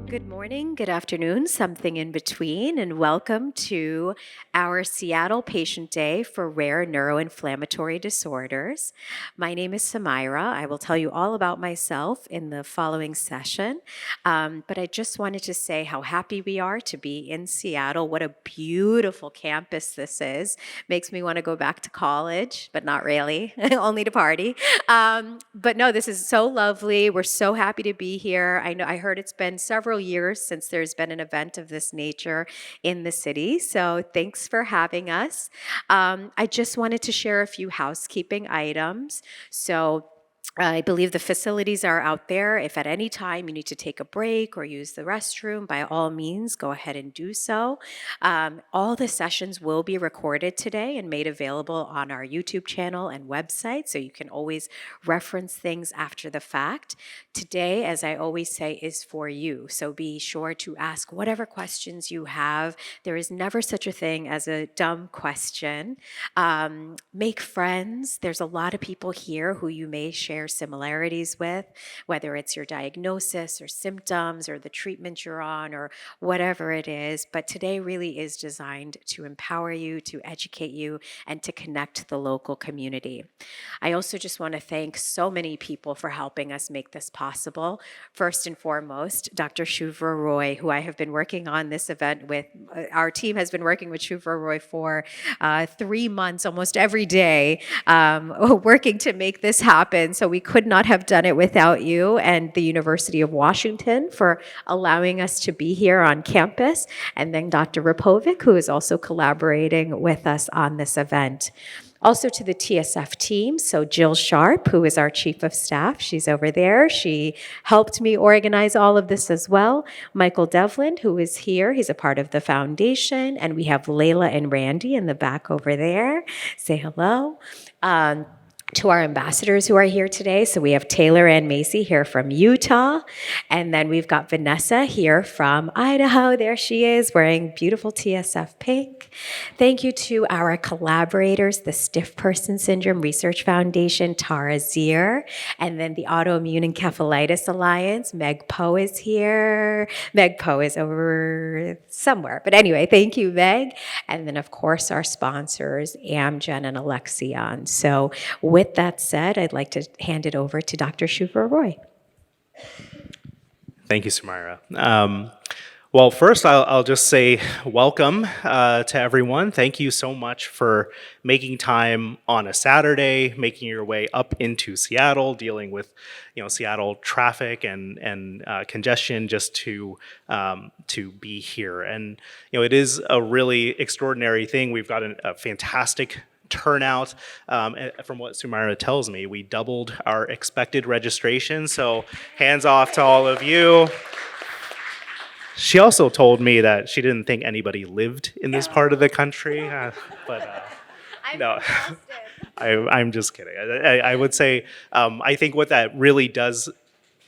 Good morning, good afternoon, something in between, and welcome to our Seattle Patient Day for Rare Neuroinflammatory Disorders. My name is Sumaira. I will tell you all about myself in the following session, but I just wanted to say how happy we are to be in Seattle. What a beautiful campus this is. Makes me want to go back to college, but not really, only to party. But no, this is so lovely. We're so happy to be here. I heard it's been several years since there's been an event of this nature in the city. So thanks for having us. I just wanted to share a few housekeeping items. So I believe the facilities are out there. If at any time you need to take a break or use the restroom, by all means, go ahead and do so. All the sessions will be recorded today and made available on our YouTube channel and website, so you can always reference things after the fact. Today, as I always say, is for you, so be sure to ask whatever questions you have. There is never such a thing as a dumb question. Make friends. There's a lot of people here who you may share similarities with, whether it's your diagnosis or symptoms or the treatment you're on or whatever it is. But today really is designed to empower you, to educate you, and to connect the local community. I also just want to thank so many people for helping us make this possible. First and foremost, Dr. Shuvro Roy, who I have been working on this event with. Our team has been working with Shuvro Roy for 3 months, almost every day, working to make this happen. So we could not have done it without you, and the University of Washington for allowing us to be here on campus, and then Dr. Repovic, who is also collaborating with us on this event. Also to the TSF team, so Jill Sharp, who is our chief of staff, she's over there. She helped me organize all of this as well. Michael Devlin, who is here, he's a part of the foundation, and we have Layla and Randy in the back over there. Say hello. To our ambassadors who are here today. So we have Taylor and Macy here from Utah. And then we've got Vanessa here from Idaho. There she is, wearing beautiful TSF pink. Thank you to our collaborators, the Stiff Person Syndrome Research Foundation, Tara Zier, and then the Autoimmune Encephalitis Alliance. Meg Poe is here. Meg Poe is over somewhere. But anyway, thank you, Meg. And then, of course, our sponsors, Amgen and Alexion. So with that said, I'd like to hand it over to Dr. Shuvro Roy. Thank you, Sumaira. Well, first, I'll just say welcome to everyone. Thank you so much for making time on a Saturday, making your way up into Seattle, dealing with Seattle traffic and congestion just to be here. And it is a really extraordinary thing. We've got a fantastic turnout. From what Sumaira tells me, we doubled our expected registration, so hands off to all of you. She also told me that she didn't think anybody lived in this part of the country, but no, I'm just kidding. I would say, I think what that really does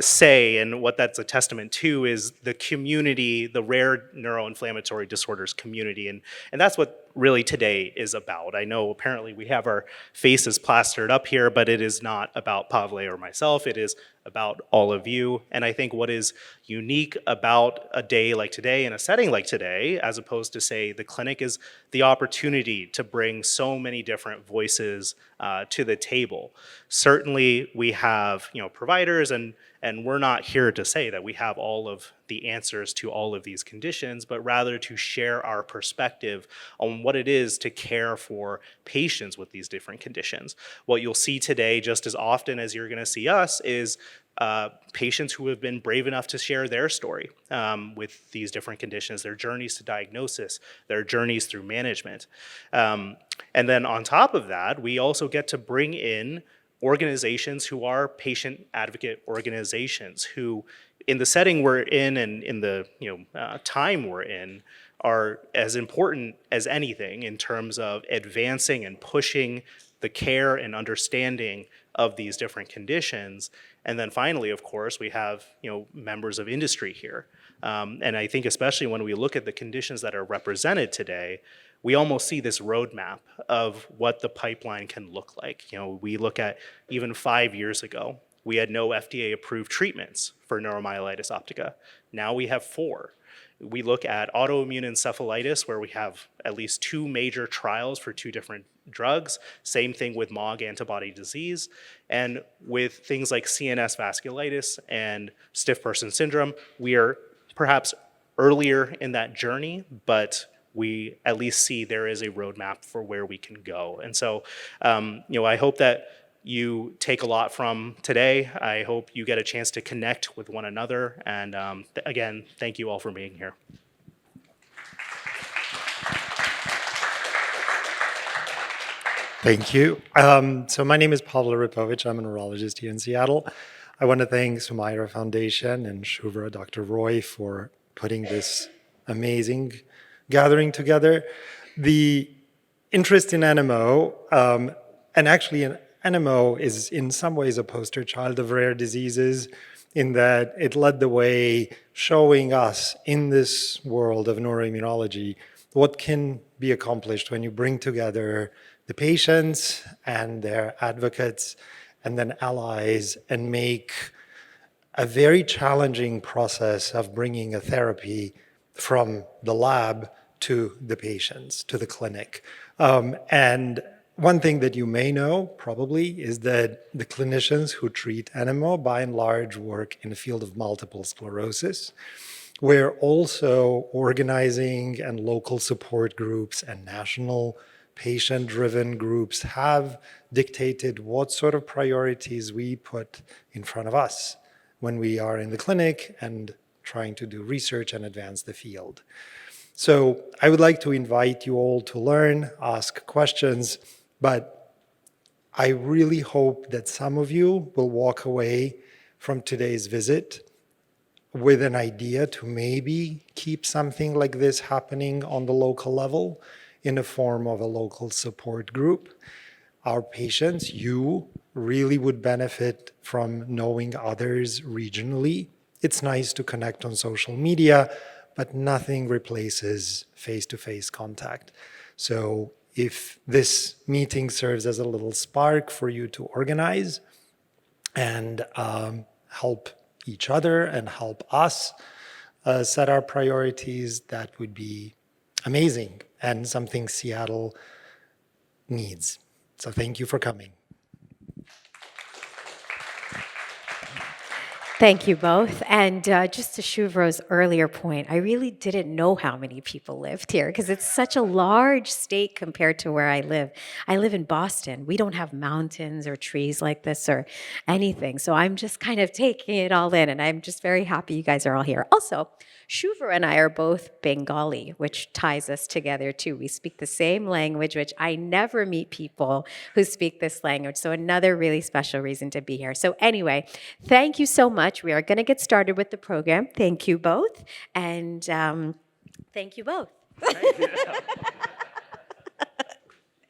say, and what that's a testament to, is the community, the rare neuroinflammatory disorders community, and that's what really today is about. I know apparently we have our faces plastered up here, but it is not about Pavle or myself. It is about all of you. And I think what is unique about a day like today and a setting like today, as opposed to, say, the clinic, is the opportunity to bring so many different voices to the table. Certainly we have providers, and we're not here to say that we have all of the answers to all of these conditions, but rather to share our perspective on what it is to care for patients with these different conditions. What you'll see today, just as often as you're going to see us, is patients who have been brave enough to share their story with these different conditions, their journeys to diagnosis, their journeys through management. And then on top of that, we also get to bring in organizations who are patient advocate organizations who, in the setting we're in and in the time we're in, are as important as anything in terms of advancing and pushing the care and understanding of these different conditions. And then finally, of course, we have members of industry here. And I think especially when we look at the conditions that are represented today, we almost see this roadmap of what the pipeline can look like. We look at even 5 years ago, we had no FDA-approved treatments for neuromyelitis optica. Now we have 4. We look at autoimmune encephalitis, where we have at least 2 major trials for 2 different drugs. Same thing with MOG antibody disease. And with things like CNS vasculitis and stiff person syndrome, we are perhaps earlier in that journey, but we at least see there is a roadmap for where we can go. And so, I hope that you take a lot from today. I hope you get a chance to connect with one another. And again, thank you all for being here. Thank you. So my name is Pavle Repovic. I'm a neurologist here in Seattle. I want to thank Sumaira Foundation and Shuvro, Dr. Roy, for putting this amazing gathering together. The interest in NMO, and actually an NMO is in some ways a poster child of rare diseases, in that it led the way showing us in this world of neuroimmunology what can be accomplished when you bring together the patients and their advocates and then allies and make a very challenging process of bringing a therapy from the lab to the patients, to the clinic. And one thing that you may know, probably, is that the clinicians who treat NMO, by and large, work in the field of multiple sclerosis, where also organizing and local support groups and national patient-driven groups have dictated what sort of priorities we put in front of us when we are in the clinic and trying to do research and advance the field. So I would like to invite you all to learn, ask questions, but I really hope that some of you will walk away from today's visit with an idea to maybe keep something like this happening on the local level in the form of a local support group. Our patients, you, really would benefit from knowing others regionally. It's nice to connect on social media, but nothing replaces face-to-face contact. So if this meeting serves as a little spark for you to organize and help each other and help us set our priorities, that would be amazing and something Seattle needs. So thank you for coming. Thank you both. And just to Shuvro's earlier point, I really didn't know how many people lived here because it's such a large state compared to where I live. I live in Boston. We don't have mountains or trees like this or anything. So I'm just kind of taking it all in, and I'm just very happy you guys are all here. Also, Shuvro and I are both Bengali, which ties us together too. We speak the same language, which I never meet people who speak this language. So another really special reason to be here. So anyway, thank you so much. We are going to get started with the program. Thank you both. And thank you both. Thank you.